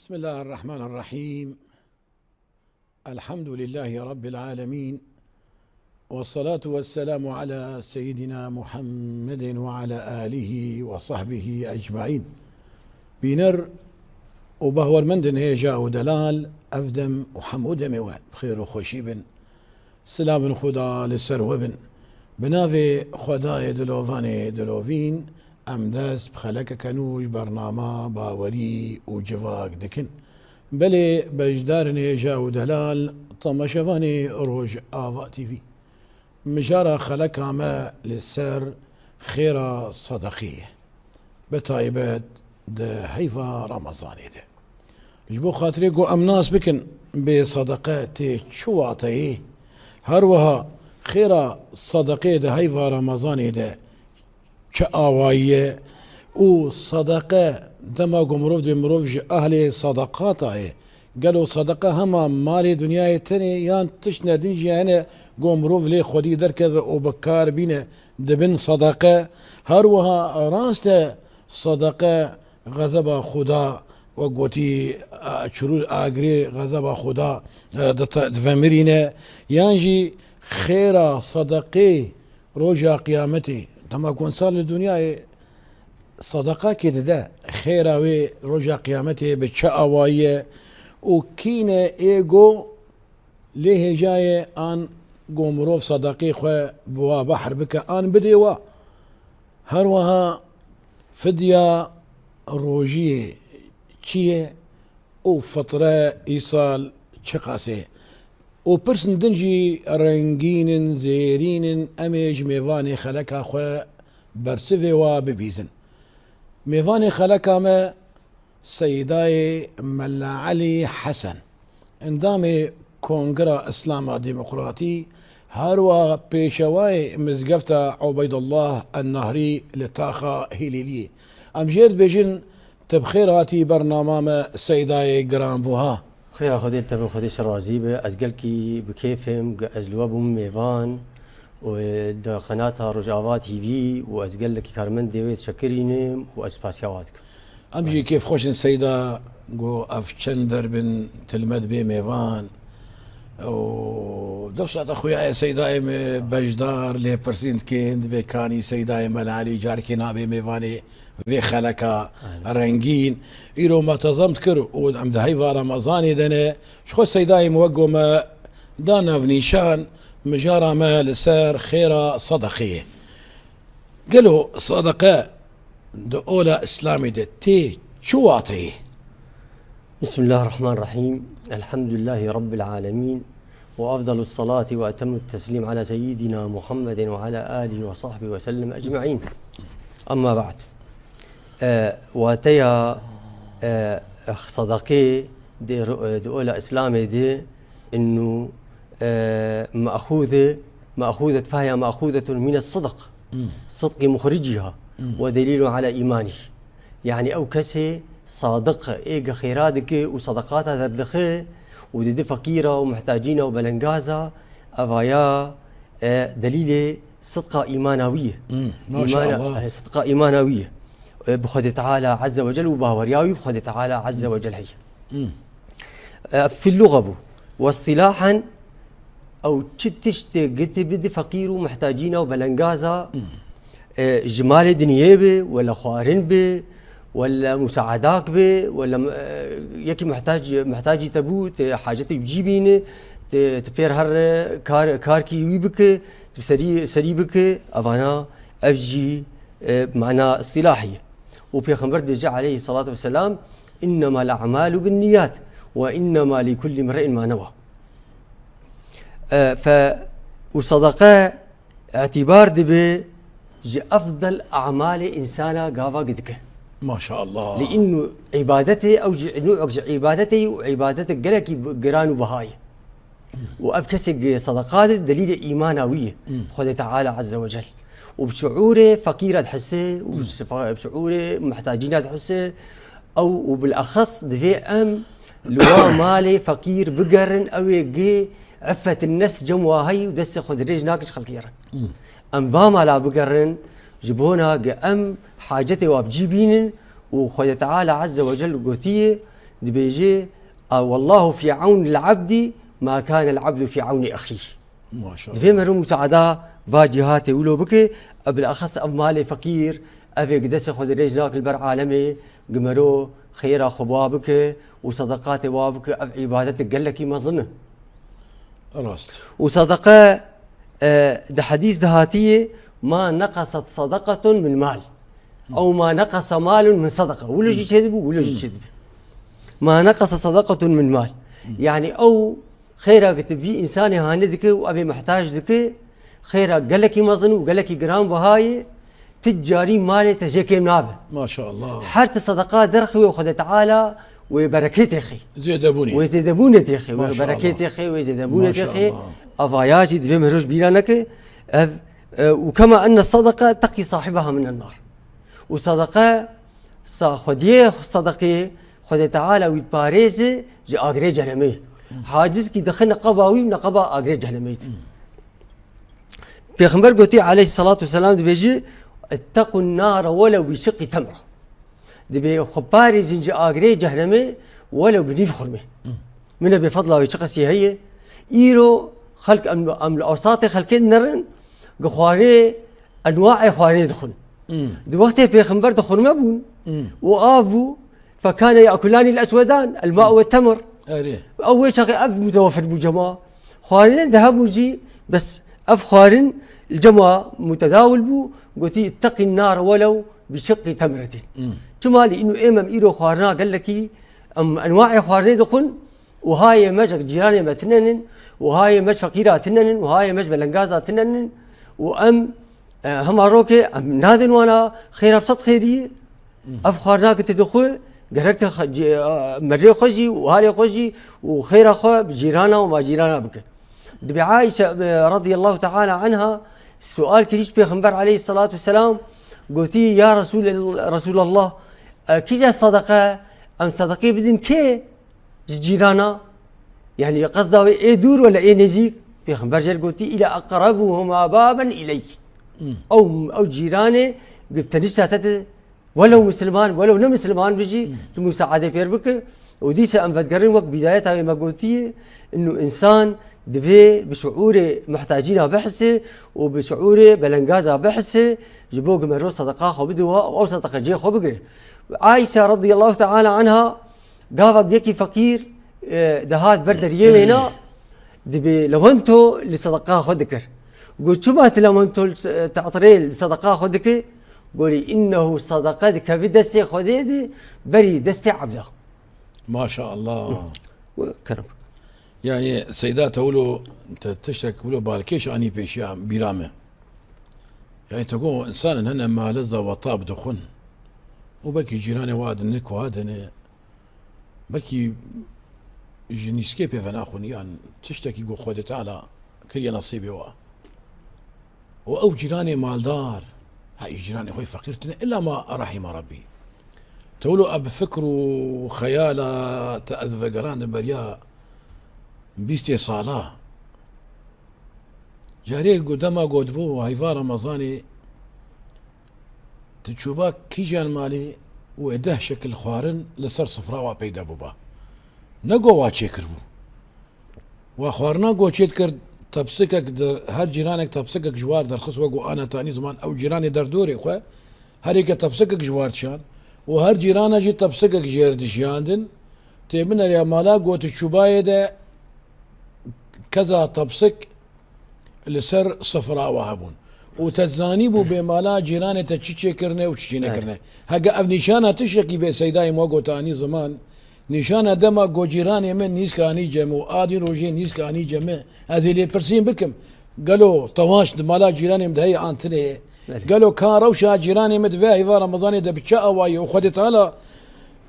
بسم الله الرحمن الرحيم. الحمد لله رب العالمين، والصلاة والسلام على سيدنا محمد وعلى آله وصحبه أجمعين. بينر وبهور مندن هيجا ودلال أفدم وحمود مواد بخير وخوشي بن سلام خدا لسر بن بنافي خداي دلوفاني دلوفين أمداس بخلك كنوج برنامج باوري وجواك دكن بلي بجدارني جاو دلال طمشفاني روج آفا تي في مجارة خلقها ما للسر خيرا صدقية بطايبات ده حيفا رمضاني ده جبو خاطري قو أمناس بكن بصدقاتي شواتي هروها خيرا صدقية ده حيفا رمضاني ده شآوائية وصدقة دما مروف دي مروف أهل صدقاتها قالوا صدقة هما مالي دنياي تاني يان تشنا دنجي يعني مروف لي خودي دركذا وبكار بينا دبن صدقة هروها راسته صدقة غضب خدا وقوتي شرور آقري غضب خدا دفمرينه يانجي خيرا صدقي رجا قيامتي تما كون صار للدنيا صدقة كده ده خيرا وي رجا قيامتي بتشاوايه وكينا ايجو ليه جاي ان قومروف صدقي خو بوا بحر بك ان بديوا هروها فديا روجيه تشيه وفترة ايصال شقاسي وبرسن دنجي رنجين زيرين اميج ميفاني خلقها خو برسفي وببيزن ميفاني خلقها ما سيداي ملا علي حسن اندامي كونغرا اسلام ديمقراطي هاروا بيشواي مزقفتا عبيد الله النهري لتاخا هيليلي امجير بيجن تبخيراتي برنامج سيداي جرام بوها خير خدي التبن خدي شرازيبة أزقلكي بكيفهم أزلوابهم ميفان ودا قناتها رجعات تي في وأزقلكي كارمن ديويت شكرينم وأسباسيواتك أمجي كيف خوش السيدة جو أفشن دربن تلمد بي ميفان ودفشت أخويا سيداي بجدار لي برسنت كيند بكاني سيداي ملالي جاركينا بي ميفاني في خلكا رنجين إيرو ما تظمت كر وعم دهيفا رمضاني دنا شخو سيداي موقو ما دانا في نيشان مجارة ما لسار خيرا صدقية قالوا صدقاء دولة إسلامي ده تي شواتي. بسم الله الرحمن الرحيم. الحمد لله رب العالمين، وأفضل الصلاة وأتم التسليم على سيدنا محمد وعلى آله وصحبه وسلم أجمعين. أما بعد واتيا صدقي دولة إسلامي دي إنه مأخوذة فهي مأخوذة من الصدق، صدق مخرجها ودليل على إيمانه. يعني أو كسي صادق إيجا خيراتك وصدقاتها تدخي ودي فقيرة ومحتاجين وبلنجازة أفايا دليل صدقة إيمانوية. ما شاء الله. صدقة إيمانوية بخد تعالى عز وجل وباورياوي بخد تعالى عز وجل هي في اللغة واصطلاحا أو تشت قلت بدي فقير ومحتاجين وبلنجازة جمال دنيا ولا خوارن به ولا مساعداك به ولا يكي محتاج تبوت حاجتك بجيبين تبير هر كاركي ويبك تسري بك أفانا أفجي معنى اصطلاحية. وبيغمبر دجا عليه الصلاة والسلام إنما الأعمال بالنيات وإنما لكل امرئ ما نوى. وصدقاء اعتبار دبي أفضل أعمال إنسانا قافا قدك ما شاء الله، لأنه عبادته أو نوع عبادته وعبادتك قلك قران وبهاي وأفكسك صدقات دليل إيمانوية خذ تعالى عز وجل، وبشعوره فقيرة تحسه وبشعوره محتاجين تحسه أو وبالأخص دفي أم لوا مالي فقير بقرن أو يجي عفة النفس جمواهي ودس خذ ريج ناقش خلقيرا أم فاما لا بقرن جبونا أم حاجته وابجيبين وخذ تعالى عز وجل قوتيه دي بيجي والله في عون العبد ما كان العبد في عون أخيه. ما شاء دي الله. في مرو مساعدة فاجهاتي ولو بك بالأخص أب مالي فقير أفي قدس خذ رجلك البر عالمي قمرو خير خبابك وصدقات وابك أب عبادتك قال لك ما ظنه راست. وصدقة ده حديث دهاتية ما نقصت صدقة من مال أو ما نقص مال من صدقة ولا شيء كذبوا ولا شيء كذب. ما نقص صدقة من مال يعني أو خيرا قلت في إنسان هاندك وأبي محتاج ذك خيرا قال لك ما ظن وقال لك جرام بهاي تجاري مالي تجيك نابه ما شاء الله. حتى صدقات درخي وخذ تعالى وبركته أخي زيدبوني ويزيدبوني أخي ما شاء وبركته أخي ويزيدبوني ما شاء أخي الله. أفاياجي دفي مهروش بيرانك وكما أن الصدقة تقي صاحبها من النار وصدقة خديه صدقه خذ تعالى ويتباريزه جي أجري جهنمي حاجز كي دخلنا قباوي نقبا أجري جهنمي. بيغمبر قوتي عليه الصلاة والسلام دي بيجي اتقوا النار ولو بشق تمرة دي بي خباري زنجي أجري جهنمي ولو بنيف خرمي من بفضله ويشقسي هي إيرو خلق أم الأوساط خلقين نرن قخواري أنواع خواري دخل دي وقتها بيغمبر دخل مبون وآبو فكان يأكلان الأسودان الماء والتمر. أريه. أول شيء أف متوفر بجماعة خوارين ذهبوا جي بس أف خوارين الجماعة متداول بو قلتي اتقي النار ولو بشق تمرة. ثم لأنه إمام إيرو خوارنا قال لك أنواع خوارين دخل وهاي مج جيراني ما تنن وهاي مج فقيرة تنن وهاي مج بلنجازة تنن وأم هم أروكي أم نادن وأنا خير بسط خيري أفخارنا كنت دخول قررت مري خوجي وهالي خوجي وخير أخو بجيرانا وما جيرانا بك. دبي عائشة رضي الله تعالى عنها سؤال كريش بيغمبر عليه الصلاة والسلام قلتي يا رسول الله كي جا صدقة أم صدقي بدين كي جيرانا يعني قصده إيه دور ولا إيه نزيك بيغمبر جل قلتي إلى أقربهما بابا إليك أو جيراني قلت نشتت ولو مسلمان ولو نم مسلمان بيجي مساعدة بيربك وديسة أم بتقرن وقت بدايتها ما قلتي إنه إنسان دفي بشعوره محتاجينها بحثه وبشعوره بلنجازها بحثه جبوق مرو صدقاء خو بدوها أو صدقة جي خو بقري. عائشة رضي الله تعالى عنها قافك يكي فقير دهات بردر يمينا دبي لو انتو لصدقاء خدكر قلت شو ما لو انتو تعطري لصدقاء خدك قولي إنه صدقتك في دستي خديدي بري دستي عبده. ما شاء الله. كرم يعني سيدات أولو تشتك أولو بالكيش أني بيشام بيرامه يعني تقول إنسان هنا ما لذة وطاب دخن وبكي جيراني واد النك وهذا بكي جنيسكي بيفناخون يعني تشتكي يقول خذ تعالى كل نصيبي أو جيراني مالدار هاي جيراني خوي فقيرتنا إلا ما رحم ربي تقولوا أب فكر وخيالة تأذفقران المريا بيستي صالة جاري قدما قدبو هيفا رمضاني تشوبا كيجان مالي وإده شكل خوارن لسر صفراء وبيدا بوبا نقو واتشي كربو وخوارنا قو تشيت كرد تبسكك هر جيرانك تبسكك جوار در خصوة قو أنا تاني زمان أو جيراني در دوري خواه هريك تبسكك جوار شان وهر جيرانا جي تبسكك جيردشياندن تيمنا يا مالا قو تشوباي ده كذا تبسك لسر صفراء وهبون وتزانيبو بمالا جيراني تشيشي كرنه وتشينه كرنه هقا اف نشانه تشكي بسيداي موقو تاني زمان نشانه دما قو جيراني من نيسكاني جمو آدي روجين نيسكاني جمع هذه اللي برسين بكم قالوا طواش مالا جيراني مدهي عن تليه قالوا كان روشا جيراني مدفاهي في رمضان ده بتشاء واي وخدت على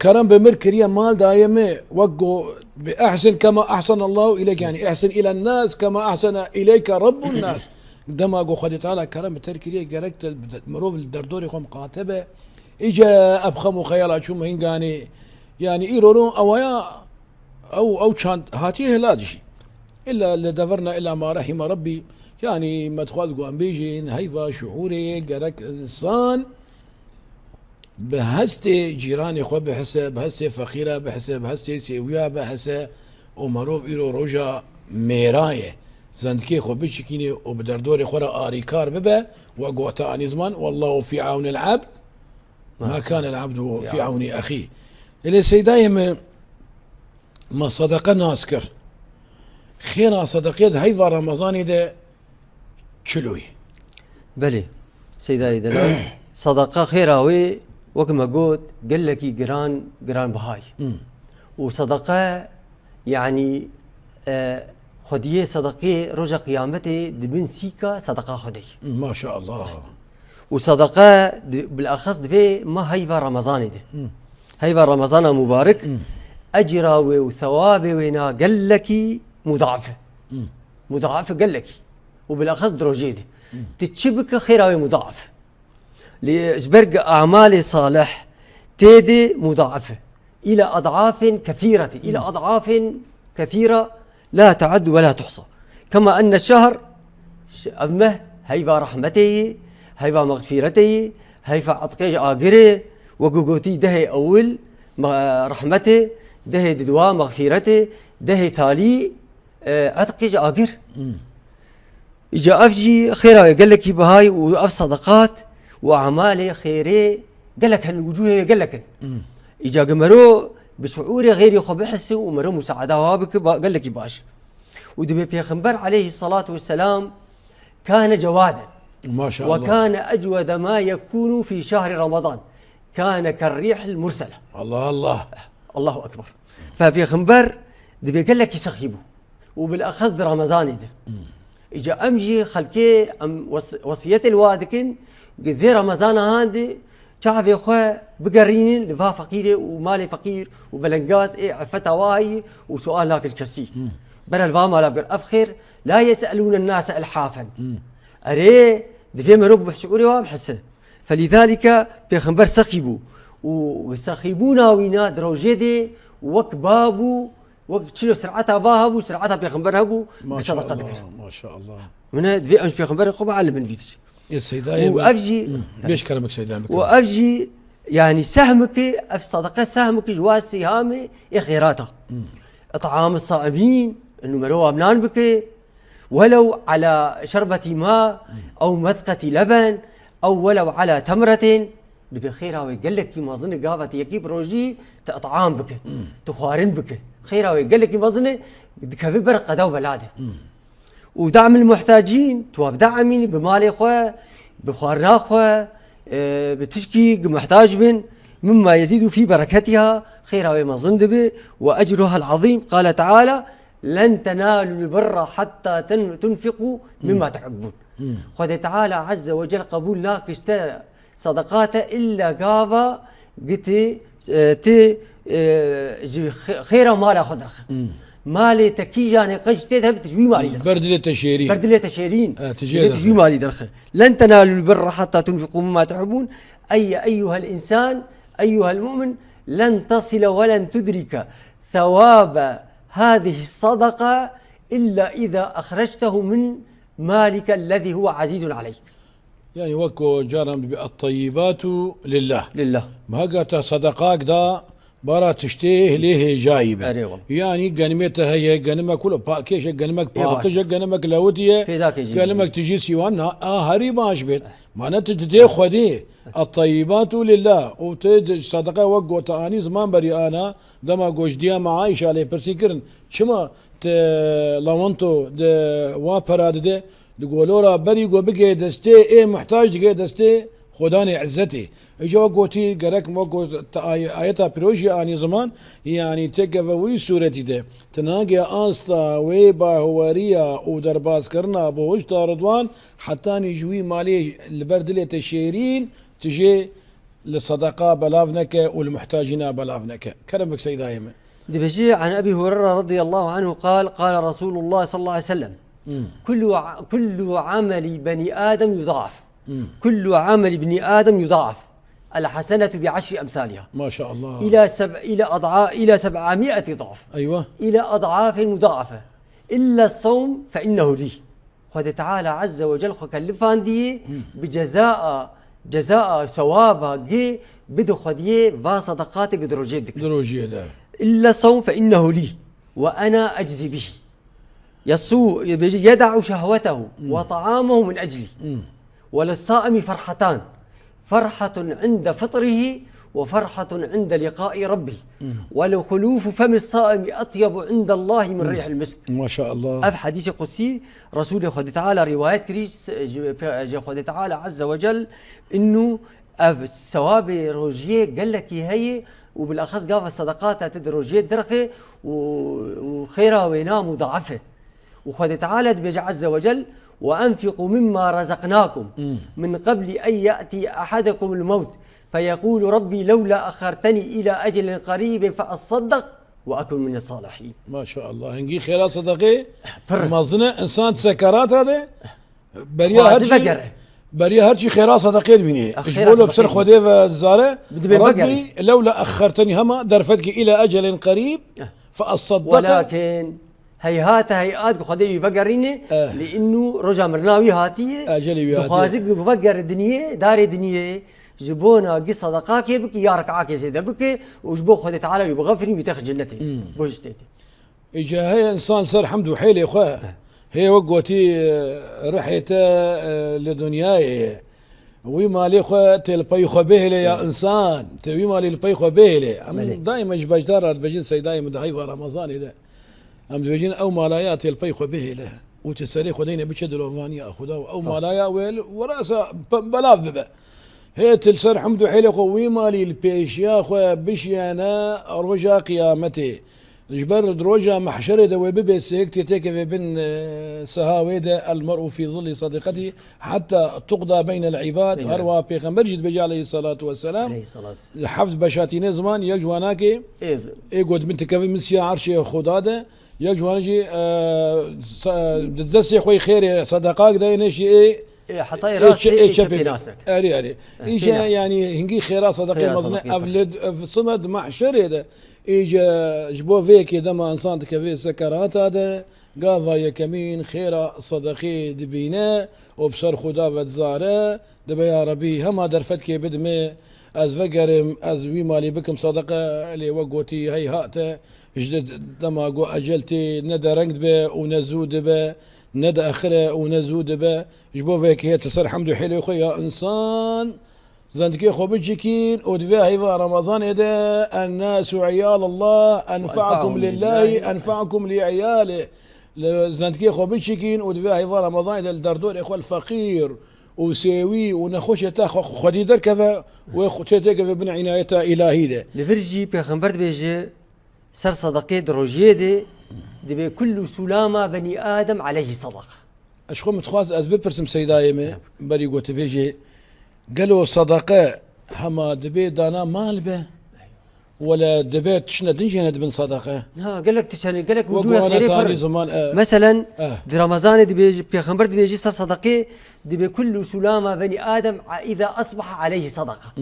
كرم بمركريا مال دايمه وقو بأحسن كما أحسن الله إليك يعني أحسن إلى الناس كما أحسن إليك رب الناس دما قو خدت على كرم بتركريا قالت مروف الدردوري خم قاتبه إجا أبخم خيالا شو مهنغاني يعني إيرونو أويا أو كان هاتيه لا دشي إلا اللي دفرنا إلا ما رحم ربي يعني ما تخواز قوان بيجين هيفا شعوري قالك إنسان بهستي جيراني خو بحسه بهستي فقيرة بحسه بهستي سيويا بحسه ومروف إيرو رجا ميراية زندكي خو بشكيني وبدردوري خورا آريكار ببا وقوتا أني زمان والله في عون العبد ما كان العبد في عون أخيه اللي سيدايم ما صدق ناسكر خيرا صدقيت هيفا رمضاني ده تشلوي بلي سيداي دلال صدقة خيراوي وكما قلت قال لك جران بهاي وصدقة يعني خديه صدقه رجع قيامته دبن سيكا صدقه خدي ما شاء الله وصدقه بالاخص دفي ما هيفا رمضان ده هيفا رمضان مبارك اجراوي وثوابي وينا قال لك مضاعفه مضاعفه قال لك وبالاخص دروجيده تتشبك خيراوي مضاعفه لإجبرق أعمال صالح تيدي مضاعفة إلى أضعاف كثيرة إلى أضعاف كثيرة لا تعد ولا تحصى كما أن الشهر أمه هيفا رحمته هيفا مغفرته هيفا عطقيج آقره وقوقوتي دهي أول رحمته دهي ددوا مغفرته دهي تالي عطقيج آقر إجا أفجي خيرا قال لك بهاي وأف صدقات وأعماله خيري قال لك الوجوه قال لك إجا قمرو بشعور غير يخبحس ومرو مساعدة وابك قال لك باش ودبي بيغمبر عليه الصلاة والسلام كان جوادا ما شاء الله وكان أجود ما يكون في شهر رمضان كان كالريح المرسلة الله الله الله أكبر فبيغمبر دبي قال لك يسخيبه وبالأخص رمضان ده إجا أمجي خلكي وصية الوادكن قذي رمضان هذه شعب يا اخوة بقرين لفا فقيرة ومالي فقير وبلنقاز ايه عفتا واهي وسؤال لاك الكسي بل الفا مالا بقر أفخر لا يسألون الناس إلحافا أري دفي مرب بشعوري وابحسه فلذلك بيخنبر سخيبو وسخيبونا وينا دروجيدي وكبابو وكتشلو سرعتها باهبو سرعتها بيخنبر هبو بصدقتك ما شاء الله من دفي أمش بيخنبر قبع علم من فيتش يا سيداي وأفجي ليش كلامك سيداي وأفجي يعني سهمك في صدقة سهمك جواز سهامي خيراتها إطعام الصائمين إنه مروى أبنان بك ولو على شربة ماء أو مثقة لبن أو ولو على تمرة بخيرها ويقول لك ما ظن قافة يكيب روجي تطعام بك تخارن بك خيرها ويقول لك ما ظن كفي برقة دو بلاده ودعم المحتاجين تواب دعمين بمالي خواه بخوار خواه بتشكي محتاج مما يزيد في بركتها خيرها وما ظن وأجرها العظيم قال تعالى لن تنالوا البر حتى تنفقوا مما تحبون خذ تعالى عز وجل قبول لاك اشترى صدقاته إلا قافا قتي خيرا مالا خذها مالي تكي يعني قش تذهب تجوي مالي بردلة تشيرين بردلة تشيرين تجوي مالي درخه لن تنالوا البر حتى تنفقوا مما تحبون أيها الإنسان أيها المؤمن لن تصل ولن تدرك ثواب هذه الصدقة إلا إذا أخرجته من مالك الذي هو عزيز عليك يعني وكو جارم الطيبات لله ما قالت صدقاك دا برا تشتيه ليه جايبه يعني قنمتها هي قنمة كله باكيش قنمك باقش قنمك لوديه قنمك تجي سيوان هري باش بيت معناته تدي خدي الطيبات لله وتد صدقه وقو تاني زمان بري انا دما گوشديا مع عائشه عليه برسيكرن شما لونتو د وابراد ده دقولورا بري جو بقي دستي ايه محتاج دقي دستي خداني عزتي اجا وقوتي قرك موقو آياتا بروشي آني زمان يعني تقفوي سورتي ده تناقي آستا ويبا هواريا ودرباس كرنا بوجتا رضوان حتى نجوي مالي البردلة تشيرين تجي للصدقاء بلافنك والمحتاجين بلافنك كلامك سيد دائما دبجي عن أبي هريرة رضي الله عنه قال رسول الله صلى الله عليه وسلم كل عمل بني آدم يضاعف كل عمل ابن آدم يضاعف الحسنة بعشر أمثالها ما شاء الله إلى 700 ضعف أيوة إلى أضعاف مضاعفة إلا الصوم فإنه لي خذ تعالى عز وجل كلفان دي بجزاء ثوابها جي بدو خديه و صدقاتك دروجيت دك دروجيه ده إلا الصوم فإنه لي وأنا أجزي به. يدع شهوته وطعامه من أجلي. وللصائم فرحتان، فرحة عند فطره وفرحة عند لقاء ربه. ولخلوف فم الصائم أطيب عند الله من ريح المسك. ما شاء الله. أف حديث قدسي رسول خد تعالى روايات كريس خد تعالى عز وجل إنه الثواب روجيه قال لك هي، وبالأخص قال الصدقات تدروجيه درخه وخيرها وينها مضاعفة. وخد تعالى بيجي عز وجل وأنفقوا مما رزقناكم من قبل أن يأتي أحدكم الموت فيقول ربي لولا أخرتني إلى أجل قريب فأصدق وأكون من الصالحين. ما شاء الله. هنجي خيرات صدقي مظنة إنسان سكرات هذا بريا هرشي خيرات صدقي بني إجبوله بسر خديفة زارة ربي لولا أخرتني هما درفتك إلى أجل قريب فأصدق. ولكن هيئات خديه بقريني لأنه رجع مرناوي هاتية أجلي تخازق بفقر الدنيا دار الدنيا جبونا قصة دقاك يبكي يا ركعاك يزيد بكي وجبوه خدي تعالى يبغفرني ويتاخذ جنتي بوجتيتي. إجا هي إنسان صار حمد وحيل يا أخوة. هي وقوتي رحيته لدنياي ويما لي أخوة تلبي خبيه لي يا إنسان ويما لي البي خبيه لي دائما جبجدار بجين سيداي مدهي في رمضان إذا أم بجين أو مالايات البي خبيه له وتسالي خدينا بشدلو فانيا أخذها أو مالايا ويل ورأسه بلاف ببه هي تلسر حمد وحيل قوي مالي البيش يا أخوة بشيانا رجا قيامتي جبر دروجا محشر دوي ببي سيكتي تيكي بن سهاويدا المرء في ظل صديقته حتى تقضى بين العباد. هروا بيغمبر جد بجي عليه الصلاة والسلام حفظ بشاتين زمان يجواناكي ايقود بنت كفي مسيا عرشي خداده يجوانجي ددسي خوي خير صدقاك داينشي ايه حطي راسي شبي ناسك اري ايجا يعني هنجي خيرات صدقي مظنه افلد في صمد محشر هذا ايجا جبو فيك دما انسان كفي سكرات هذا قاضا يا كمين خيرا صدقي دبينا وبصر خدا بتزاره دبا يا ربي هما درفتك بدمي از فقرم از وي مالي بكم صدقه اللي وقوتي هي هاته جدد دما قو اجلتي ندى رنقد به ونزود به ندى اخره ونزود به جبو فيك هي تصير حمد حلو يا انسان زندكي خو بجيكين ودفيها هيفا رمضان هذا الناس عيال الله انفعكم لله انفعكم لعياله زندكي خو بجيكين ودفيها هيفا رمضان هذا الدردور اخو الفقير وسيوي ونخوش تاخو خدي دركفه وختيتك بن عنايته الهي ده لفرجي بيغمبر بيجي سر صدقه دروجيه دي كل سلامه بني ادم عليه صدقه اشخو متخواز از ببرسم سيدايمه بري قوت بيجي قالوا صدقه هما دبي دانا مال به ولا دبي تشنا دنجنا بن صدقه قال لك تشني قال لك وجوه غير زمان مثلا دي رمضان دي بيجي بيغمبر دي بيجي سر صدقه دي كل سلامه بني ادم اذا اصبح عليه صدقه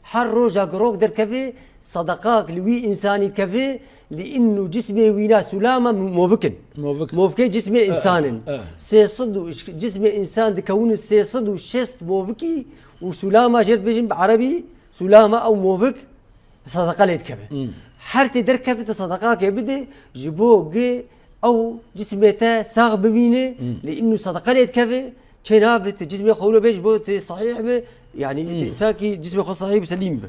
حر جاكروك در كفي صدقاك لوي انساني كفي لانه جسمي وينا سلامه موفكن جسمي انسان سيصد جسم انسان دكون سيصد وشست موفكي وسلامه جرت بيجي بعربي سلامه او موفك صدقه ليت كفي حرتي در كفي صدقاك يبدي جبوك او جسميته ساغ بمينه لانه صدقه ليت كفي تنابت جسمي خولو بيج بوت صحيح به يعني ساكي جسمي خو صحيح سليم به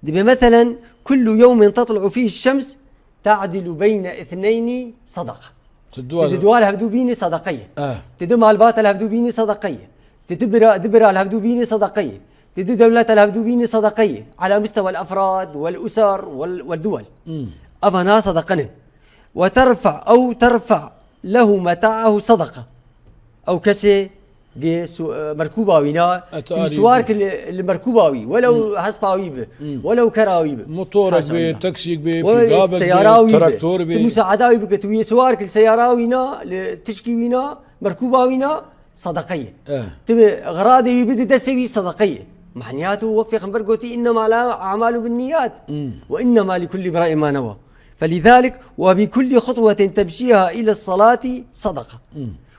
دي مثلا كل يوم تطلع فيه الشمس تعدل بين اثنين صدقه تدوال هفدوبيني صدقيه تدم البات الهفدوبيني صدقيه دبر الهفدوبيني صدقيه تدو دولات الهفدوبيني صدقيه على مستوى الافراد والاسر والدول افنا صدقنا ترفع له متاعه صدقه او كسي مركوباوي نا سوارك اللي مركوباوي ولو هسباوي به ولو كراوي به موتورك به تاكسيك به تراكتور به مساعداوي به توي سوارك السياراوي نا تشكي نا مركوباوي نا صدقيه تبي غراضي بدي تسوي صدقيه معناته وقف خبر قوتي انما لا اعمال بالنيات وانما لكل امرئ ما نوى فلذلك وبكل خطوه تمشيها الى الصلاه صدقه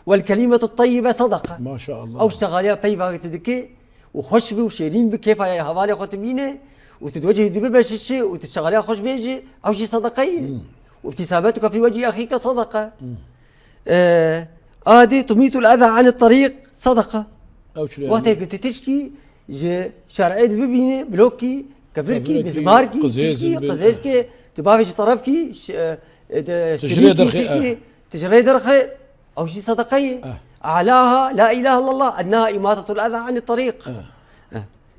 والكلمة الطيبة صدقة ما شاء الله أو اشتغاليها بيفا تدكي وخش بي وشيرين بكيف هاي هوالي خطبينه وتتوجه دبي بشيء وتشتغلها خوش بيجي او شيء صدقيه وابتسامتك في وجه اخيك صدقه. آدي تميت الاذى عن الطريق صدقه. وقت هيك تشكي شرعي ببينه بلوكي كفركي بزماركي تشكي قزيزكي تبافي طرفكي تجري درخي او شيء صدقيه. اعلاها لا اله الا الله، ادناها اماطه الاذى عن الطريق.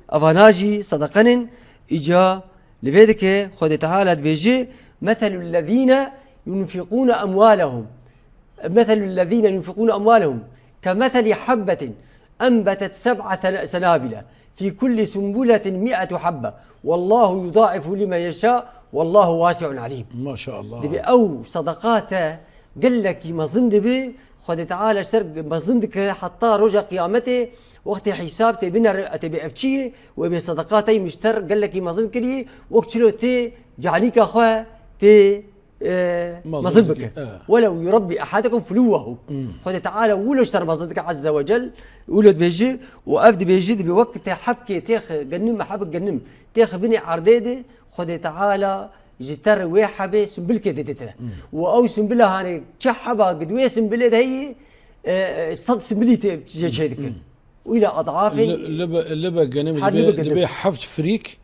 افاناجي صدقن اجا لبيدك خد تعالى بيجي مثل الذين ينفقون اموالهم كمثل حبة أنبتت 7 سنابل في كل سنبلة 100 حبة والله يضاعف لمن يشاء والله واسع عليم. ما شاء الله. دبي أو صدقاته قال لك ما ظن به خد تعالى سرق ما ظنك حتى رجع قيامته وقت حساب تبينا تبي أفتشيه وبي صدقاتي مشتر قال لك ما ظن كريه وقت لو تي جعليك أخوه تي مظنك ولو يربي أحدكم فلوه خد تعالى ولو اشتر مظنك عز وجل ولد بيجي وأفد بيجي بوقت حبكي تيخ جنم حبك جنم تيخ بني عرديده خد تعالى جتر ويحبه سنبلك دتته وأو سنبلة هاني تشحبه قدوية سنبلة هي صد سنبلي تجيشيدك وإلى أضعاف اللبا جنم دبي حفظ فريك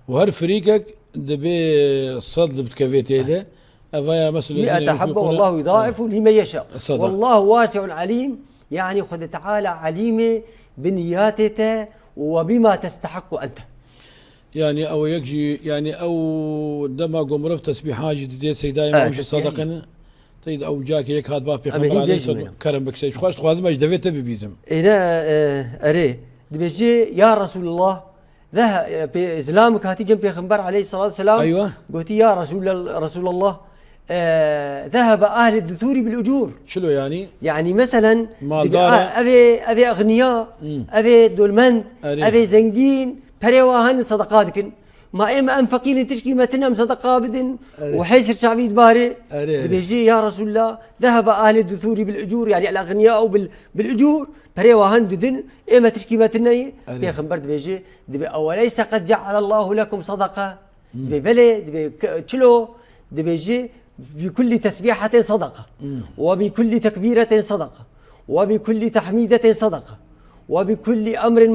وهر فريقك دبي صد بتكفيتي ده أفيا مثلا 100 حبة والله يضاعف لمن يشاء والله واسع عليم. يعني خد تعالى عليمة بنياتك وبما تستحق أنت. يعني أو يجي يعني أو دما قمرف تسبيحات جديدة سيداي مش صدقنا تيد أو جاك يك هاد بابي خبر عليه كرم بكسيش خواش خوازم ايش دفيت ببيزم هنا أري دبيجي يا رسول الله ذهب بإسلامك هاتي جنب خنبر عليه الصلاة والسلام. أيوة قلت يا رسول الله ذهب أهل الدثور بالأجور. شنو يعني؟ يعني مثلا مالدارة أبي أغنياء أبي دولمند أبي زنجين بريواهن صدقاتك ما إما أنفقين تشكي ما تنام صدقة بدن وحيسر شعبي دباري بيجي يا رسول الله ذهب أهل الدثور بالأجور يعني الأغنياء بالأجور بريواهن ددن إما تشكي ما تناي يا خنبرت بيجي دبي أوليس قد جعل الله لكم صدقة دبي بلي دبي تشلو دبيجي بكل تسبيحة صدقة وبكل تكبيرة صدقة وبكل تحميدة صدقة وبكل أمر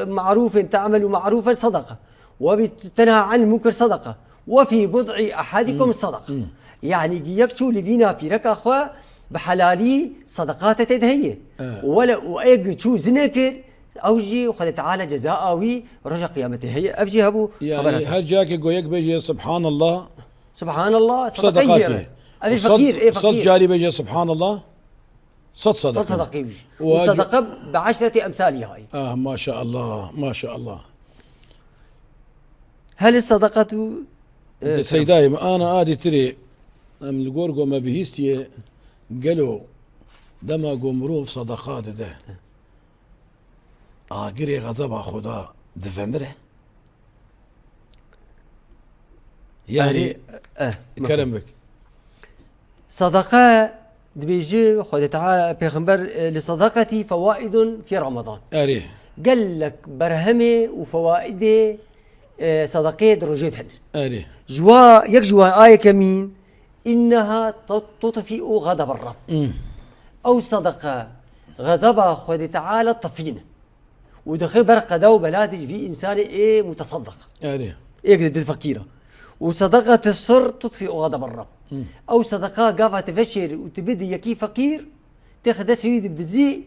معروف تعمل معروفا صدقة وبتنهى عن المنكر صدقة وفي بضع أحدكم صدقة. يعني يكشو لذينا في ركا أخوة بحلالي صدقات تدهية ولا وأيق شو زنكر أوجي وخذ تعالى جزاءوي رجع قيامته هي أبجي هبو يعني هل جاك يقول بيجي سبحان الله صدقاته أبي فقير إيه فقير صد جاري بيجي سبحان الله صد صدقي وصدقة ب10 أمثالها هاي. ما شاء الله ما شاء الله. هل الصدقة سيداي أنا آدي تري من الجورجو ما بهيستي قالوا دما قمروف صدقات ده قري غضب خدا دفمره يعني كلام بك صدقة بيجي خد تعالى بيغمبر لصدقتي فوائد في رمضان. قال لك برهمه وفوائده صدقه درجتهن. جوا آية كمين إنها تطفئ غضب الرب. أو صدقة غضب خد تعالى طفينا ودخل برقة دو بلادج في إنسان إيه متصدق. إيه قد فقيرة. وصدقة السر تطفئ غضب الرب. أو صدقة قافة تفشر وتبدي يكي فقير تاخذ سيد بدزي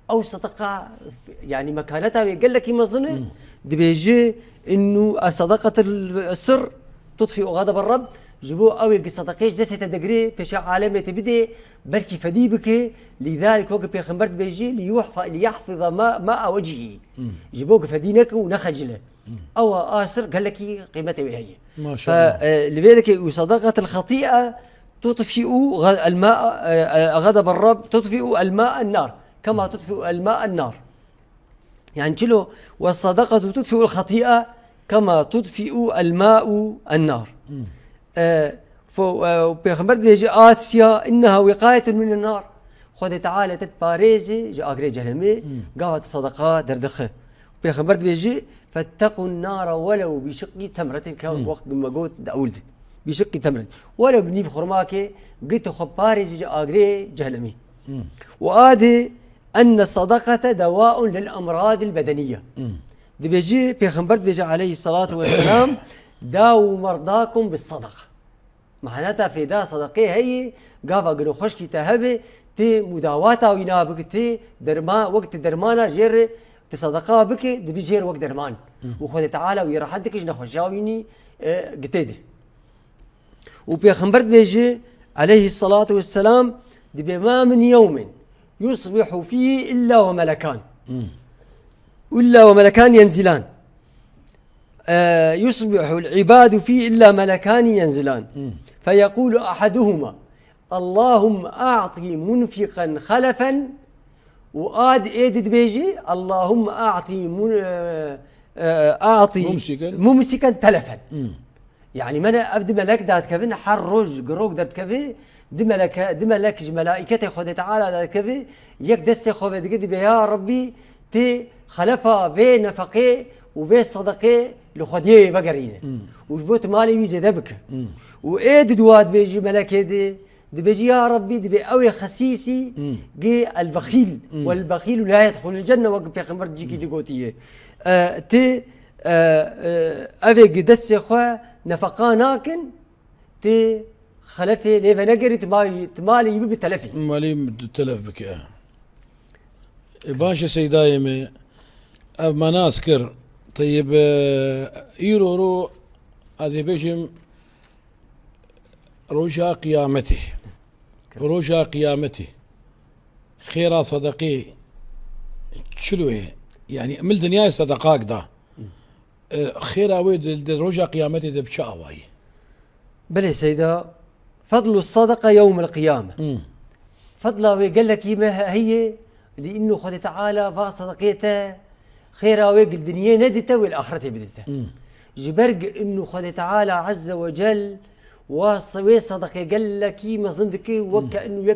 أو صدقة يعني مكانتها يقول لك ما ظن دبيجي إنه صدقة السر تطفئ غضب الرب جبوا أو صدقيش جسة تدقري في شيء عالمي تبدي بلكي فديبك لذلك وقف يا خمرت بيجي ليحفظ ماء وجهه جبوك فدينك ونخجله أو آسر قال لك قيمته وهي ما شاء الله. فلذلك وصدقة الخطيئة تطفئ الماء غضب الرب تطفئ الماء النار كما تطفئ الماء النار يعني شلو والصدقة تطفئ الخطيئة كما تطفئ الماء النار. فبيخبرت بيجي آسيا إنها وقاية من النار خذ تعالى تتباريزي جاء أقري جهلمي قاوة صدقة دردخه بيخبرت بيجي فاتقوا النار ولو بشق تمرة كان وقت ما قلت داولد بشق تمرة ولو بنيف خرماكي قلت خباري اغري جهنمي. وآدي أن الصدقة دواء للأمراض البدنية. دي بيجي بيخبرت بيجي عليه الصلاة والسلام داو مرضاكم بالصدقة. معناتها في دا صدقه هي قافا قلو خشكي تهبي تي مداواتا وينابك تي درما وقت درمانا جير تصدقها بك دي بيجير وقت درمان وخذ تعالى ويرحدك ايش نخشاويني قتيدي. وبيخبرت بيجي عليه الصلاة والسلام دي بما من يوم يصبح فيه إلا وملكان ينزلان. يصبح العباد فيه إلا ملكان ينزلان فيقول أحدهما اللهم أعطي منفقا خلفا وآد إيدد بيجي اللهم أعطي ممسكا تلفا. يعني من أبدي ملك دات كفين حرج قروق دات كفي دي ملك ملائكته خد تعالى دات كفي يك دست خو دي بيا ربي تي خلفا في نفقه وفي صدقه لخديه بقرينه وجبوت مالي ميزه دبك وايد دواد بيجي ملكه دي بيجي يا ربي دي بقوي خسيسي جي البخيل والبخيل لا يدخل الجنه وقف يا خمر جيكي دي قوتيه تي افي قدس خو نفقاناكن تي خلفي ليفا نقري تمالي يبي بتلفي مالي تلف بك باشا سيدايمي ما ناسكر طيب يرورو هذه بيجم روجا قيامته خيرا صدقي شلوه يعني من الدنيا صدقاك دا خيرا ويد روجا قيامته ده بشاواي بلي سيدا فضل الصدقة يوم القيامة فضلها ويقال لك هي لأنه خد تعالى فصدقيته خيرا ويقل الدنيا ندته والآخرة بدته جبرق إنه خد تعالى عز وجل وصوي صدقة قال لك ما صندك وكأنه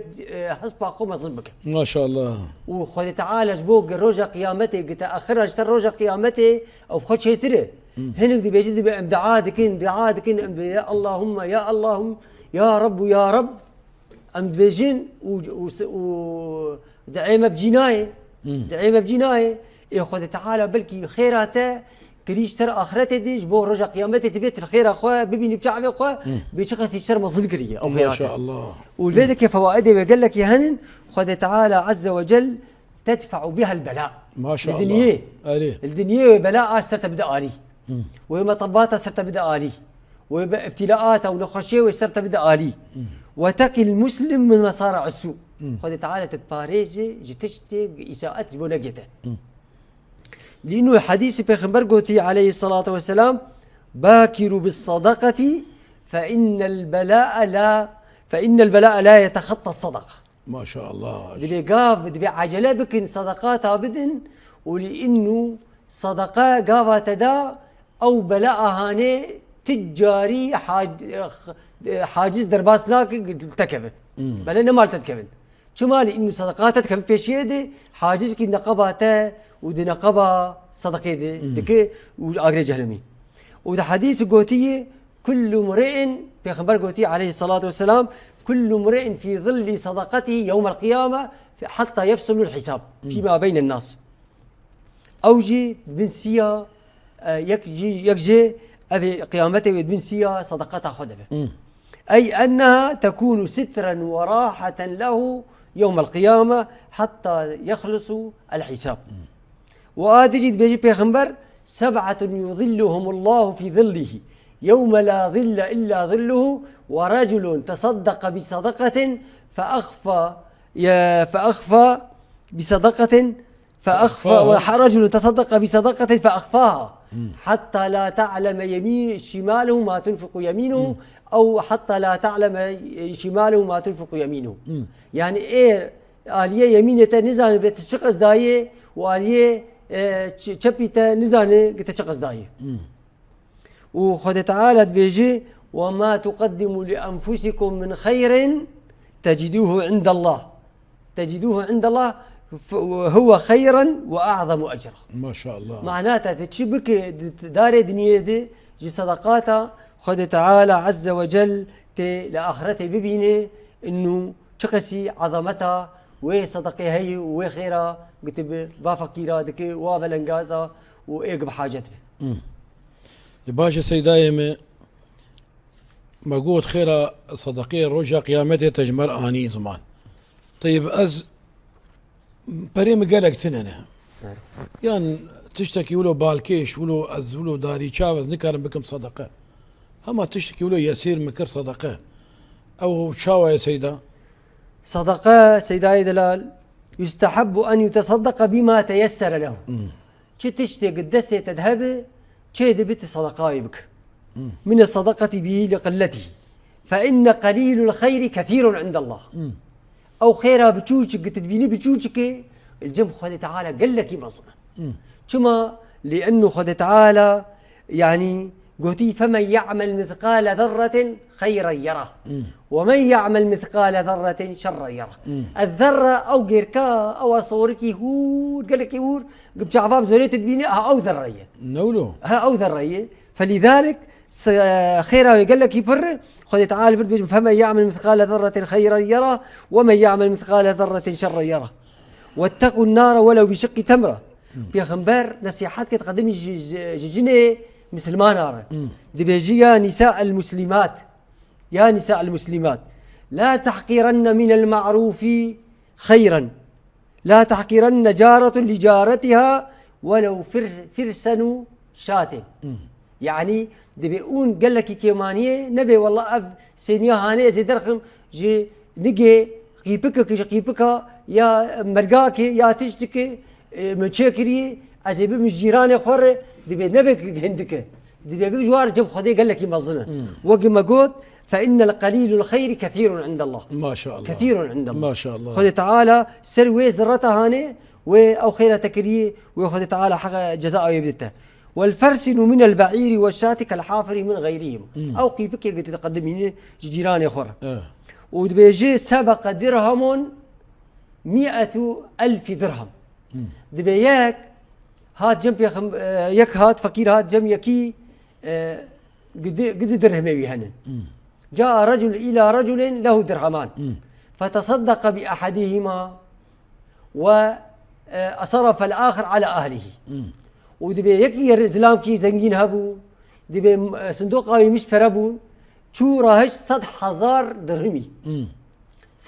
حسب ما صندك ما شاء الله. وخد تعالى جبوق رجع قيامته قلت آخرها اشتر رجع قيامته أو بخد شيء ترى هنا بدي بيجي دعاتك يا اللهم يا رب أم بيجين ودعيمة بجناية ياخذ تعالى بلكي خيراته كريش ترى آخرته ديش بو رجع قيامته تبيت الخير أخوه ببيني بتاعه أخوه بشخص يشتر مصدر كريه أو ما شاء الله. ولذلك فوائده وقال لك يا هنن خذ تعالى عز وجل تدفع بها البلاء ما شاء الله. الدنيا بلاء صرت بدأ آلي ومطباتها صرت بدأ آلي وابتلاءات ونخشيه صرت بدأ آلي وتقي المسلم من مصارع السوء. خذ تعالى تتباريجي جتشتي إساءات بونجته لأنه حديث بيغمبر قوتي عليه الصلاة والسلام باكروا بالصدقة فإن البلاء لا يتخطى الصدقة. ما شاء الله. دي قاف دي عجلة بكن صدقات بدن ولأنه صدقة قافة تدا أو بلاء هاني تجاري حاجز درباسناك تكفن بل إنه ما تتكفن شمالي إنه صدقات تكفن في شيء حاجز كي نقباته ودي نقبة صدقة دي وأجر جهلمي. وده حديث قوتية كل امرئ بيخبر قوتي عليه الصلاة والسلام كل امرئ في ظل صدقته يوم القيامة حتى يفصل الحساب فيما بين الناس. أوجي بنسيا يكجي أبي قيامته بنسيا صدقتها خدبه أي أنها تكون سترا وراحة له يوم القيامة حتى يخلص الحساب. وآتجد بيجي بيغمبر 7 يظلهم الله في ظله يوم لا ظل إلا ظله ورجل تصدق بصدقة فأخفى ورجل تصدق بصدقة فأخفاها حتى لا تعلم يمين شماله ما تنفق يمينه أو حتى لا تعلم شماله ما تنفق يمينه. يعني إيه آلية يمينة نزانة بتشقص داية وآلية شبيته نزانة بتشقص داية. وخد تعالى بيجي وما تقدموا لأنفسكم من خير تجدوه عند الله هو خيرا وأعظم أجرا. ما شاء الله. معناتها تشبك دار دنيا دي جي صدقاتها خد تعالى عز وجل لآخرته ببينه إنه شكسي عظمتها وصدقي هي وخيرها قتب بافكيرا دك وابلنجازا وإيق بحاجته. باشا سيدايم ما قوت خيرا صدقية رجع قيامته تجمر آني زمان. طيب أز بريم قالك تننا يعني تشتكي ولو بالكيش ولو أز ولو داري شاوز نكرم بكم صدقة هما تشتكي ولو يسير مكر صدقة أو شاوة يا سيدة صدقة سيداي دلال يستحب أن يتصدق بما تيسر له. تشتي قدستي تذهبي تشيد بيت صدقاي بك من الصدقة به لقلته فإن قليل الخير كثير عند الله. أو خيرها بتشوشك تدبيني بتشوشك الجم خد تعالى قال لك مصنع كما لأنه خد تعالى يعني قلتي فمن يعمل مثقال ذرة خيرا يره ومن يعمل مثقال ذرة شرا يره. الذرة أو غيركا أو صوركي هور قال لك هور قبل عفاف زوليت تدبيني أو ذرية نولو ها أو ذرية فلذلك خيرها قال لك يفر خذ تعالى فرد فمن يعمل مثقال ذرة خيرا يره ومن يعمل مثقال ذرة شرا يره. واتقوا النار ولو بشق تمرة. بيخنبر نصيحات كتقدم جنيه مثل ما نار دبيجي يا نساء المسلمات يا نساء المسلمات لا تحقرن من المعروف خيرا لا تحقرن جارة لجارتها ولو فرسن شاة. يعني دبيقون قال لك كيمانية نبي والله أف سينيا هاني زي درخم جي نجي قيبك يا مرقاك يا تشتكي متشكري أزي بمش جيراني خور دبي نبي هندك دبي بجوار جب خدي قال لك مظنة وقت ما قلت فإن القليل الخير كثير عند الله. ما شاء الله كثير عند الله ما شاء الله. خذ تعالى سروي زرتها هاني أو خيرة تكريه وخذ تعالى حق جزاء يبدته. والفرسن من البعير والشاة كالحافر من غيرهم أو قيبك قد تقدمين جيران خور ودبيجي سبق درهم 100,000 درهم. دبياك هات جنب يك هات فقير هات جنب يكي قد درهم يهنن. جاء رجل إلى رجل له درهمان فتصدق بأحدهما وصرف الآخر على أهله. ودبي يكي زلام كي زنجين هبو دبي صندوق مش فربون شو راهش 100,000 درهمي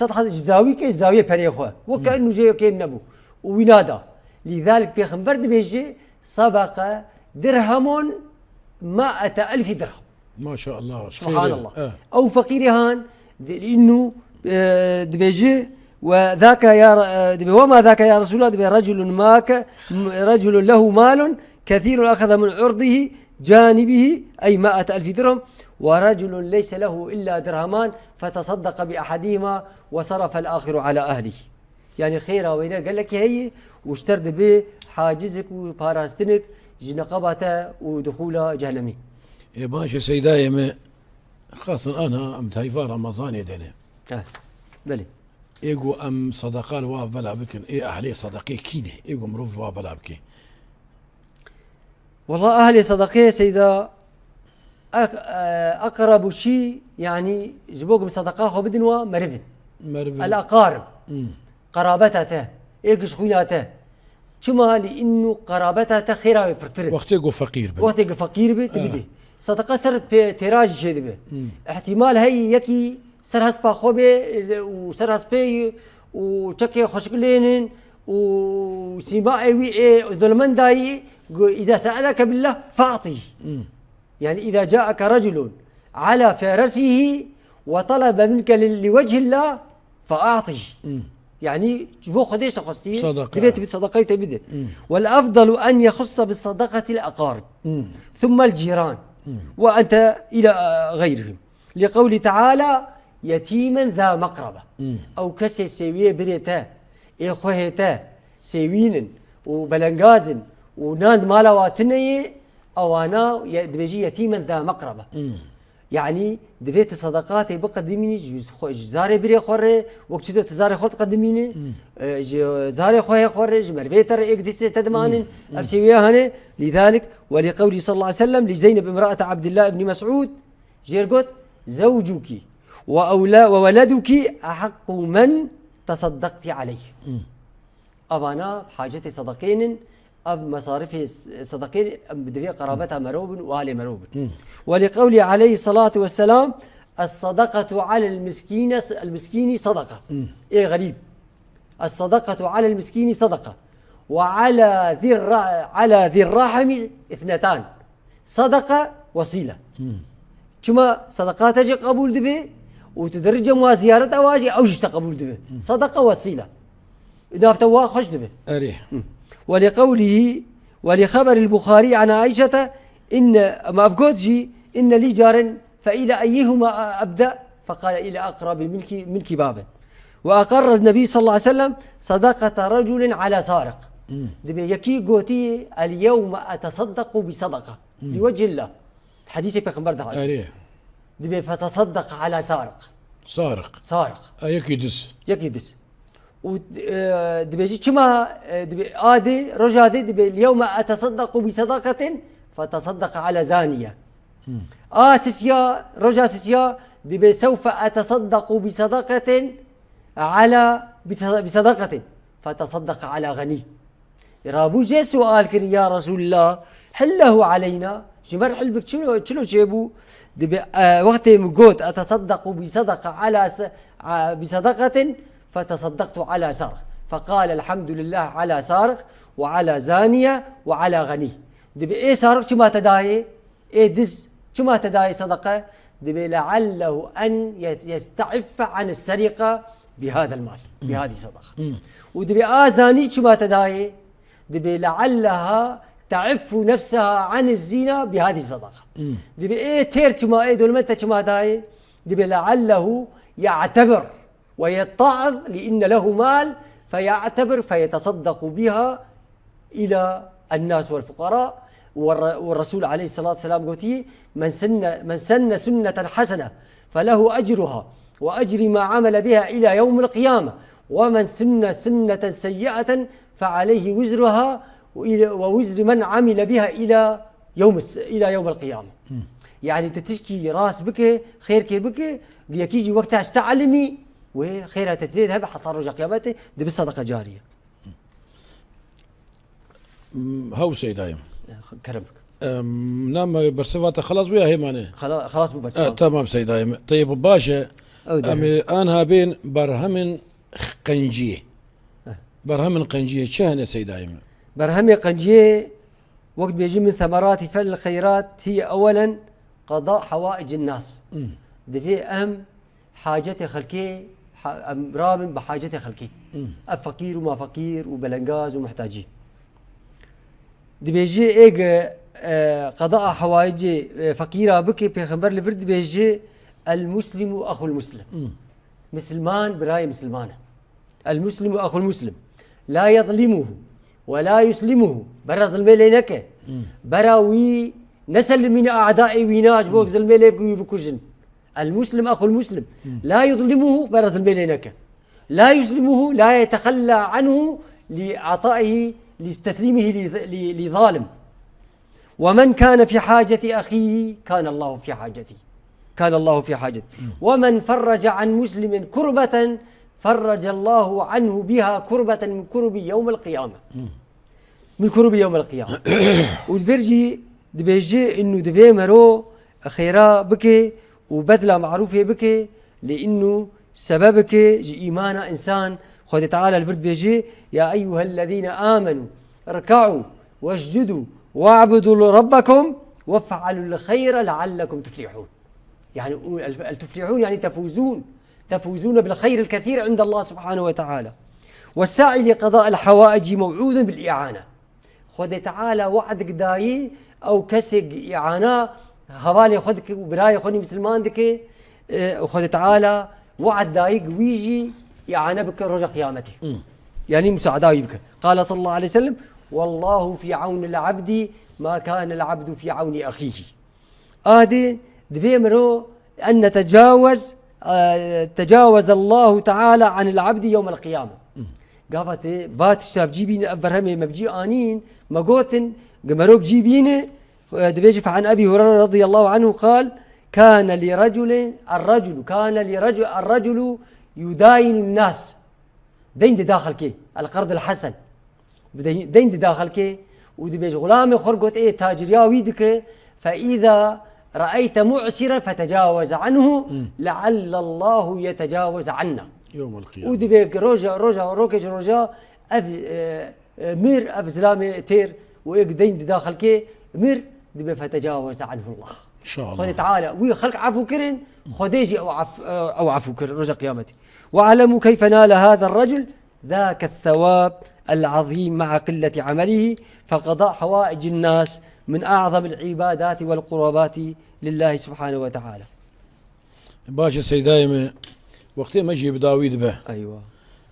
100,000 زاوية كي زاوية فريخوه وكأنه جاي كين نبو وينادى. لذلك في خنبر دبيجي سبق درهم 100,000 درهم. ما شاء الله سبحان الله. أو فقير هان لأنه دبيجي وذاك يا دبي وما ذاك يا رسول الله دبي رجل له مال كثير أخذ من عرضه جانبه أي 100,000 درهم ورجل ليس له إلا درهمان فتصدق بأحدهما وصرف الآخر على أهله. يعني خيرها وين قال لك هي واشترد به حاجزك وباراستنك جنقبته ودخولها جهنمي. يا باشا سيداي خاصة أنا أم تهيفا رمضان يدنا بلي إيجو أم صدقان واف بلا بكن إيه أهلي صدقي كينه إيجو مروف واف بلا بكي. والله أهلي صدقي سيدا أقرب شيء يعني جبوك من صدقاء بدنوا مرفن الأقارب قرابته إيجش خوياته شما لأنه قرابته خيرها بفرتر وقت يقو فقير بي وقت يقو فقير بي تبدي صدقة سر تراج شيء به احتمال هي يكي سر هسبا خوبه وسر هسبي وشكي خشكلين وسماء وي ظلمن داي إذا سألك بالله فأعطيه. يعني إذا جاءك رجل على فرسه وطلب منك لوجه الله فأعطيه. يعني جبو خديش خصتي بديت بصدقة تبدأ. والأفضل أن يخص بالصدقة الأقارب ثم الجيران وأنت إلى غيرهم لقول تعالى يتيما ذا مقربة أو كسي سوية بريتا إخوهتا سوين وبلنغازن وناند مالا واتنية أو أنا بيجي يتيما ذا مقربة يعني دفيت صدقاتي بقدميني زاري بري خوري وقت شدو تزاري خورت قدميني زاري خوي خوري مرفيتر اقدس تدمان افسيويا هنا. لذلك ولقوله صلى الله عليه وسلم لزينب امرأة عبد الله بن مسعود جيرقوت زوجك وولدك أحق من تصدقت عليه. أبانا حاجتي صدقين أب مصاريف صدقين بدفع قرابتها مروب وآل مروب. ولقوله عليه الصلاة والسلام الصدقة على المسكين صدقة. إيه غريب، الصدقة على المسكين صدقة وعلى ذي الرحم اثنتان، صدقة وصيلة. كما صدقات تجي قبول دبي وتدرج زيارة أواجي أو جشت قبول دبي، صدقة وصيلة نافتوا خش دبي. ولخبر البخاري عن عائشة إن ما أفقدجي إن لي جار فإلى أيهما أبدأ فقال إلى أقرب منك بابا. وأقر النبي صلى الله عليه وسلم صدقة رجل على سارق. دبي يكي قوتي اليوم أتصدق بصدقة لوجه الله، حديث بيغمبر ده دبي فتصدق على سارق يكيدس ودبي كما دبي آدي رجادي دبي اليوم أتصدق بصدقة فتصدق على زانية. سسيا رجا سسيا دبي سوف أتصدق بصدقة بصدقة فتصدق على غني. رابو جاء سؤال كري يا رسول الله حله علينا جمر حلبك شنو جيبو دبي وقت مقوت أتصدق بصدقة بصدقة فتصدقت على سارق فقال الحمد لله على سارق وعلى زانية وعلى غني. دبي إيه سارق شما تداي إيه دز شما تداي صدقة دبي لعله أن يستعف عن السرقة بهذا المال بهذه الصدقة. ودبي زاني شما تداي دبي لعلها تعف نفسها عن الزنا بهذه الصدقة. دبي إيه تير شما إيه دول متى شما داي دبي لعله يعتبر ويتعظ لأن له مال فيعتبر فيتصدق بها إلى الناس والفقراء. والرسول عليه الصلاة والسلام قلت من سن سنة حسنة فله أجرها وأجر ما عمل بها إلى يوم القيامة ومن سن سنة سيئة فعليه وزرها ووزر من عمل بها إلى يوم القيامة. يعني تتشكي راس بك خيرك بك يكيجي وقتها تعلمي وخيرها تزيد هبه حتى رجع قيامته دي بالصدقة جارية. هاو سيدايم كرمك نعم برسفات خلاص ويا هي ماني خلاص مو برسفات تمام سيدايم. طيب باشا أنا بين برهم قنجية برهم قنجية شهنة سيدايم. برهم قنجية وقت بيجي من ثمرات فعل الخيرات هي أولا قضاء حوائج الناس. دي في أهم حاجتي خلقي رابن بحاجتي خلقي الفقير وما فقير وبلنجاز ومحتاجين. دي بيجي إيج قضاء حوائج فقيرة بكي بيخبر لفرد بيجي المسلم أخو المسلم مسلمان براي مسلمانه. المسلم أخو المسلم لا يظلمه ولا يسلمه برا ظلمي لينك براوي نسل من أعدائي ويناج بوك ظلمي لي بكوجن. المسلم أخو المسلم لا يظلمه برا ظلمي لينك لا يسلمه لا يتخلى عنه لعطائه لتسليمه لظالم. ومن كان في حاجة أخيه كان الله في حاجته ومن فرج عن مسلم كربة فرج الله عنه بها كربة من كرب يوم القيامة والفرجي دبيجي إنه دبي مرو خيرا بكي وبذلة معروفة بكي لأنه سببك إيمان إنسان. خذ تعالى الفرد بيجي يا أيها الذين آمنوا اركعوا واسجدوا واعبدوا ربكم وافعلوا الخير لعلكم تفلحون. يعني تفلحون يعني تفوزون بالخير الكثير عند الله سبحانه وتعالى. والساعي لقضاء الحوائج موعود بالإعانة. خذ تعالى وعدك داي أو كسق إعانة خوالي خذك وبراي خوني مسلمان دك وخذ تعالى وعد دايق ويجي إعانة بك رجع قيامته يعني مساعدة بك. قال صلى الله عليه وسلم والله في عون العبد ما كان العبد في عون أخيه. دفي مرو أن نتجاوز تجاوز الله تعالى عن العبد يوم القيامة. قافت فات الشاب جيبين أفرهمي مبجي آنين مقوتن قمرو بجيبين دبيجي. فعن أبي هريرة رضي الله عنه قال كان الرجل يداين الناس دين داخل كي القرض الحسن دين داخل كي ودبيج غلام خرقت ايه تاجر يا ويدك فإذا رأيت معسرا فتجاوز عنه لعل الله يتجاوز عنا يوم القيامة. ودبيج روجا مير أف زلامي تير وإيق دين داخل كي مير دبي فتجاوز عنه الله إن شاء الله. خذ تعالى ويخلق عفو كرن خديجي أو عفو كرن رجع قيامتي. واعلموا كيف نال هذا الرجل ذاك الثواب العظيم مع قلة عمله فقضاء حوائج الناس من أعظم العبادات والقربات لله سبحانه وتعالى. باشا سيدايم وقتي ما يجيب داوود به أيوة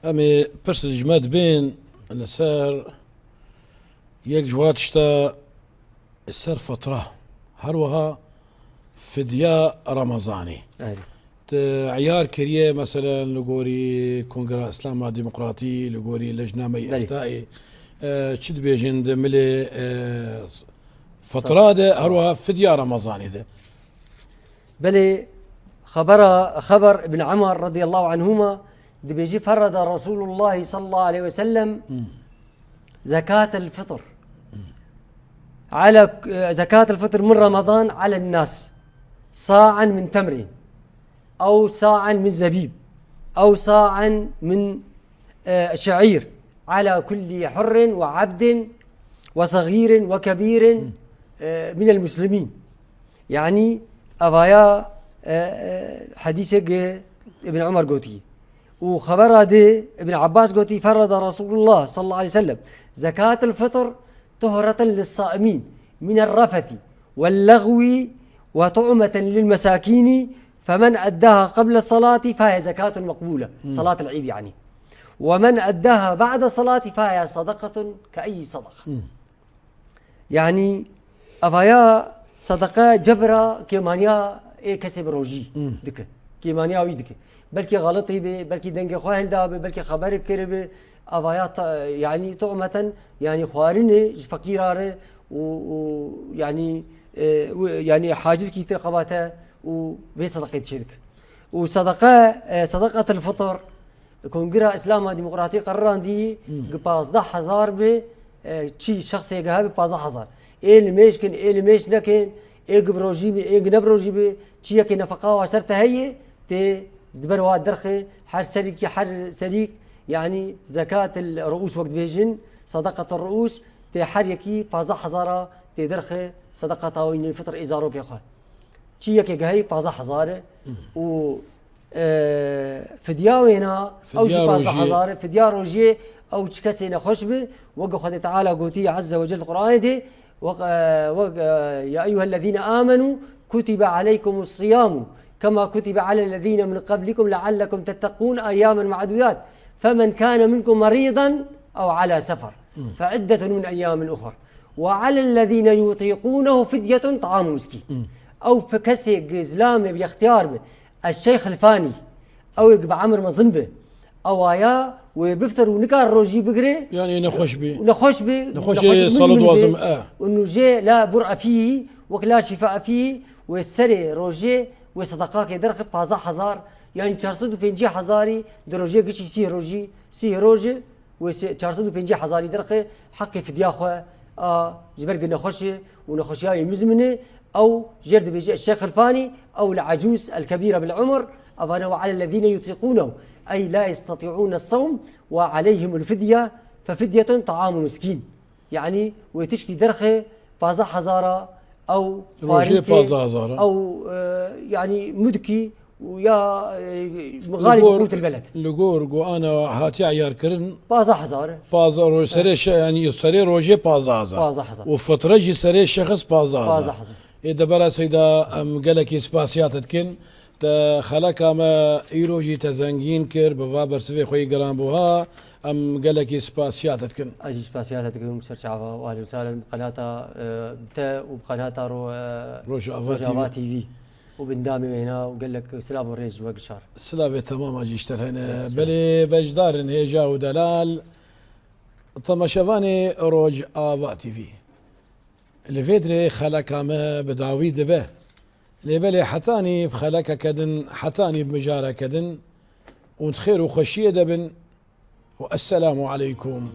أمي برس جماد بين السار يك جوات شتا السر فترة هروها فديا رمضاني أيوة. عيار كريه مثلا لغوري كونغرا اسلام ديمقراطي لغوري لجنه مي افتائي تشد بيجن دملي فتره ده هروها فديا رمضاني ده بل خبر ابن عمر رضي الله عنهما بيجي فرض رسول الله صلى الله عليه وسلم زكاة الفطر على زكاة الفطر من رمضان على الناس صاعا من تمر أو صاعا من زبيب أو صاعا من شعير على كل حر وعبد وصغير وكبير من المسلمين. يعني أبايا حديثك ابن عمر قوتي وخبر دي ابن عباس قوتي فرض رسول الله صلى الله عليه وسلم زكاة الفطر طهرة للصائمين من الرفث واللغو وطعمة للمساكين فمن أداها قبل الصلاة فهي زكاة مقبولة صلاة العيد يعني ومن أداها بعد الصلاة فهي صدقة كأي صدقة. يعني أفايا صدقة جبرة كيمانيا إيه كسب روجي دك كيمانيا ويدك بلكي غلطي به بلكي دنجي خوهل دابه بلكي خبر بكربه أفايا يعني طعمة يعني خوارين فقيرة ويعني يعني حاجز كي تقباتها وفي صدقة شرك صدقة الفطر كونغرا إسلام ديمقراطي قرران دي قباز 10,000 ب شي شخص يقها ب 15,000 إيه اللي ميشكن إيه اللي ميش نكن إيه قبروجي ب إيه قنبروجي ب شي يكن نفقة وسرتها هي تدبروا الدرخة حر سريك حر سريك يعني زكاة الرؤوس وقت بيجن صدقة الرؤوس تحر يكي 15,000 تدرخة صدقة طاوين الفطر إزاروك يخال شيء كجاي 15,000 و فدياوينا أو شيء 15,000 فديا روجيه أو شكسينا خشبة وقف خد تعالى قوتي عز وجل القرآن دي يا أيها الذين آمنوا كتب عليكم الصيام كما كتب على الذين من قبلكم لعلكم تتقون أياما معدودات فمن كان منكم مريضا أو على سفر فعدة من أيام أخر وعلى الذين يطيقونه فدية طعام مسكين أو فكسي زلامه باختيار به الشيخ الفاني أو يقبع عمر مظنبه أو آيا وبيفتر ونكار روجي بقري يعني نخش بي صلد وازم وإنه جي لا برأ فيه ولا شفاء فيه والسري روجي وصدقاك درخ 15,000 يعني 450,000 دروجي قشي سيه روجي و 450,000 درخ حق فديا خو جبر قلنا خشي ونخشياي مزمنه أو جرد بيجي الشيخ الفاني أو العجوز الكبيرة بالعمر أفانا وعلى الذين يطيقونه أي لا يستطيعون الصوم وعليهم الفدية ففدية طعام مسكين يعني ويتشكي درخة 15,000 أو أو يعني مدكي ويا مغالي قوت البلد لقور أنا هاتي عيار كرن 15,000 بازار سريش يعني سري روجي 15,000 وفترة جي سري شخص 15,000 إذا برا سيدا أم قالك سباسيات تكن خلق ما إيروجي تزنجين كر بفابر سوي خوي قران بوها أم قالك سباسيات تكن أجي سباسيات تكن مشرشعة وأهلا وسهلا بقناة بتا وبقناة روجافا تي في وبندامي هنا وقال لك سلاب الريج وقشار. سلافي تمام اجيشتر هنا بلي بجدار هيجا ودلال طمشفاني روج آفا تي في لفيدري خلقا ما بداويد به لبلي حتاني بخلقا كدن حتاني بمجارة كدن ونتخير وخشية دبن والسلام عليكم.